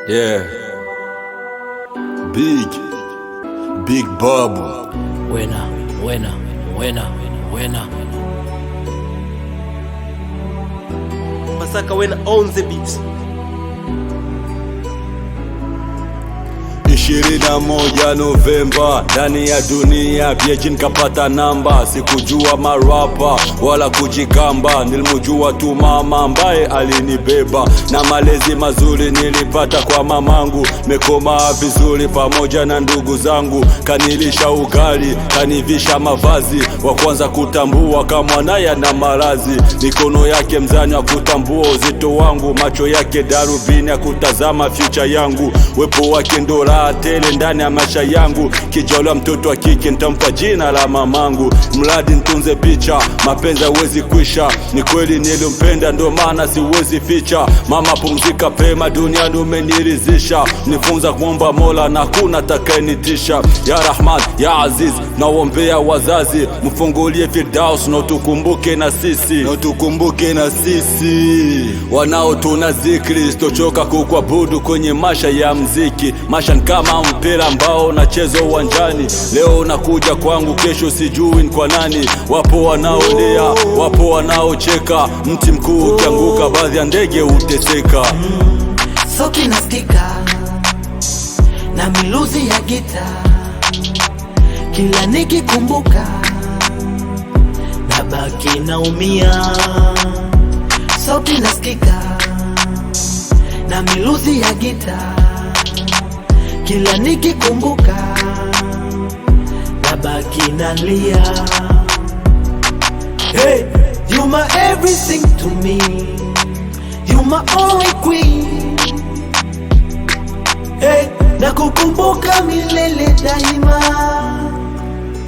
Yeah. Big Babu. Winner. Masaka Winner owns the beat. 21 Novemba, ndani ya dunia Biejin kapata namba. Sikujua marapa wala kujigamba, nilimujua tu mama ambaye alinibeba, na malezi mazuri nilipata kwa mamangu. Mekoma vizuri pamoja na ndugu zangu, kanilisha ugali, kanivisha mavazi. Wa kwanza kutambua kama naye na marazi, mikono yake mzani wa kutambua uzito wangu, macho yake darubini ya kutazama future yangu. Wepo wake ndola tele ndani ya maisha yangu, kijolo mtoto wa kike nitampa jina la mamangu. Mradi nitunze picha, mapenzi hawezi kwisha. Ni kweli nilimpenda ndo maana siwezi ficha. Mama pumzika pema, dunia ndo umeniridhisha. Nifunza kuomba Mola na kuna atakayenitisha. Ya Rahman, ya Aziz, naombea wazazi, mfungulie Firdaus na utukumbuke na sisi. Wanao tuna zikri, sitochoka kukuabudu kwenye maisha ya mziki. Maisha kama mpira ambao unachezwa uwanjani. Leo unakuja kwangu, kesho sijui ni kwa nani. Wapo wanaolia, wapo wanaocheka. Mti mkuu ukianguka, baadhi ya ndege huteseka. Sauti nasikika na miluzi ya gita, kila nikikumbuka nabaki naumia. Sauti nasikika na miluzi ya gita, kila nikikumbuka nabaki nalia. Hey, you my everything to me, you my only queen. Hey, nakukumbuka milele daima.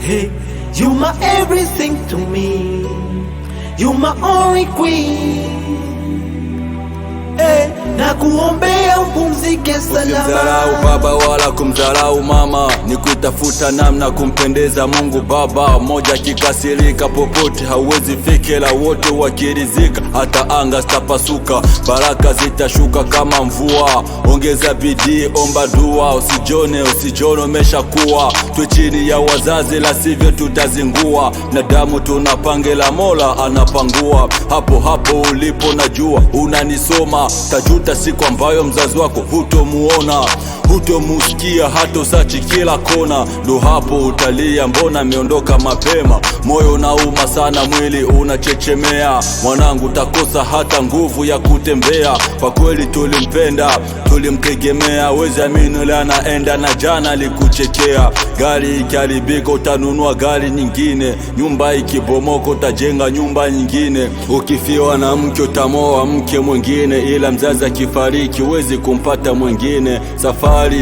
Hey, you my everything to me, you my only queen. Hey, nakuombea upumzike salama. Usimdharau baba wala kumdharau mama, ni kutafuta namna kumpendeza Mungu Baba. Moja kikasirika popote hauwezi fikela, wote wakirizika hata anga zitapasuka. Baraka zitashuka kama mvua, ongeza bidii, omba dua. Usijone umeshakuwa, tuwe chini ya wazazi la sivyo tutazingua. Na damu tunapange la Mola anapangua. Hapo ulipo najua unanisoma, tajuta siku ambayo mzazi wako hutomuona, hutomusikia, hata usachi kila kona. Ndo hapo utalia, mbona ameondoka mapema. Moyo unauma sana, mwili unachechemea. Mwanangu takosa hata nguvu ya kutembea. Kwa kweli tulimpenda, tulimtegemea. Wezi amini leo anaenda na jana alikuchekea. Gari ikiharibika utanunua gari nyingine, nyumba ikibomoka utajenga nyumba nyingine. Ukifiwa na mke utamoa mke mwingine, ila mzazi akifariki huwezi kumpata mwingine. Safari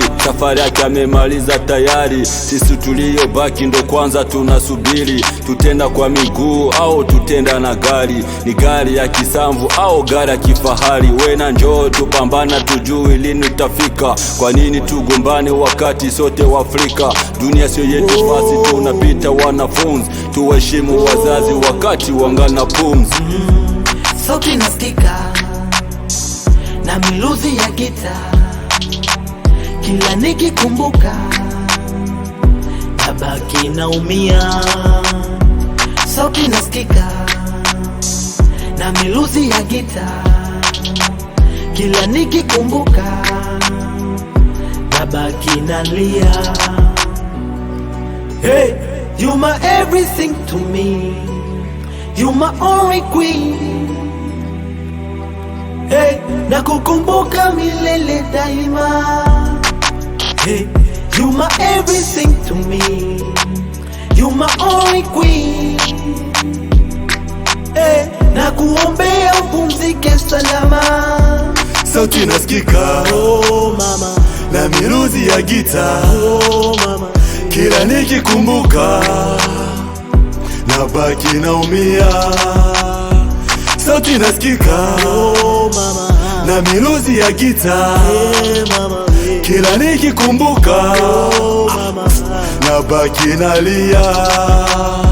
yake amemaliza tayari, sisi tuliobaki ndo kwanza tunasubiri. Tutenda kwa miguu au tutenda na gari, ni gari ya kisamvu au gari ya kifahari. Wena njoo tupambana, tujui lini utafika. Kwa nini tugombane wakati sote wa Afrika? Dunia sio yetu basi tunapita wanafunzi, tuheshimu wazazi wakati wangana pumzi. Sauti nasikika na miluzi ya gita, kila nikikumbuka nabaki naumia. Sauti nasikika na miluzi ya gita, kila nikikumbuka nabaki nalia. Hey, you my everything to me, you my only queen. Hey, nakukumbuka milele daima. Hey, you my everything to me, you my only queen. Hey, nakuombea upumzike salama. Sauti nasikika, oh mama, na miluzi ya gita, oh mama, kila nikikumbuka nabaki naumia. Sauti nasikika, oh mama, na miluzi ya gita, hey mama, kila nikikumbuka oh mama, nabaki nalia.